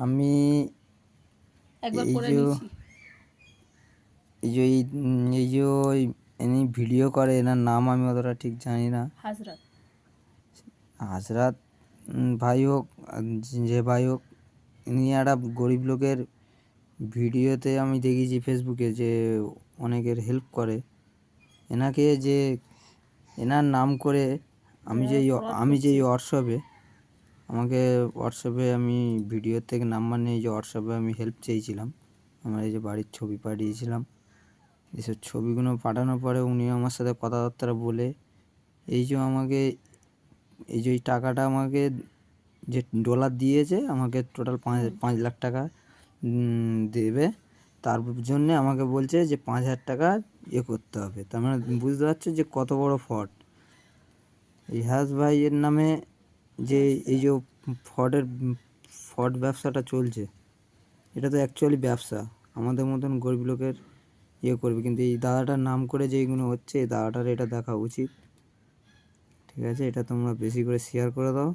আমি একবার এই করে যে নিছি। এই যে এই যে ইনি ভিডিও করে, এনার নাম আমি অতটা ঠিক জানি না। হাজরাত। হাজরাত ভাই হোক আর যে ভাই হোক, ইনি একটা গরিব লোকের ভিডিওতে আমি দেখেছি ফেসবুকে যে অনেকের হেল্প করে। এনাকে যে এনার নাম করে আমি যে ফ্রড আমি যে করছে। হোয়াটসঅ্যাপে আমাকে হোয়াটসঅ্যাপে আমি ভিডিও থেকে নাম্বার নিয়ে যে হোয়াটসঅ্যাপে আমি হেল্প চেয়েছিলাম, আমার এই যে বাড়ির ছবি পাঠিয়েছিলাম, এসব ছবিগুলো পাঠানোর পরে উনি আমার সাথে কথাবার্তা বলে এই যে আমাকে এই যে টাকাটা আমাকে যে ডলার দিয়েছে, আমাকে টোটাল 5 লাখ টাকা দেবে। তার জন্যে আমাকে বলছে যে 5,000 টাকা করতে হবে। তার মানে বুঝতে পারছো যে কত বড় ফ্রড। এই হাস ভাইয়ের নামে যে এই যে ফ্রড ব্যবসাটা চলছে, এটা তো অ্যাকচুয়ালি ব্যবসা। আমাদের মতন গরিব লোকের করবে, কিন্তু এই দাদাটার নাম করে যেইগুলো হচ্ছে, এই দাদাটার এটা দেখা উচিত। ঠিক আছে, এটা তোমরা বেশি করে শেয়ার করে দাও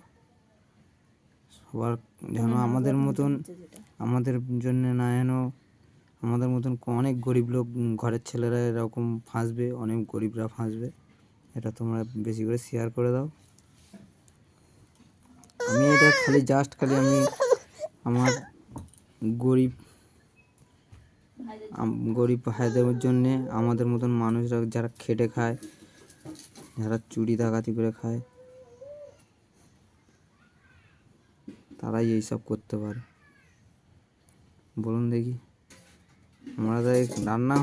সবার, যেন আমাদের মতন আমাদের জন্য না, যেন আমাদের মতন অনেক গরিব লোক ঘরের ছেলেরা এরকম ফাঁসবে, অনেক গরিবরা ফাঁসবে। এটা তোমরা বেশি করে শেয়ার করে দাও। আমি এটা খালি আমি আমার গরিব গরিব ভাইদের জন্যে, আমাদের মতন মানুষরা যারা খেটে খায়, যারা চুরি ডাকাতি করে খায়, তারাই এইসব করতে পারে। বলুন দেখি, আমাদের রান্না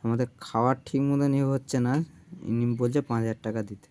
আমাদের খাওয়ার ঠিক মতন হচ্ছে না, ইনি বলছে 5,000 টাকা দিতে।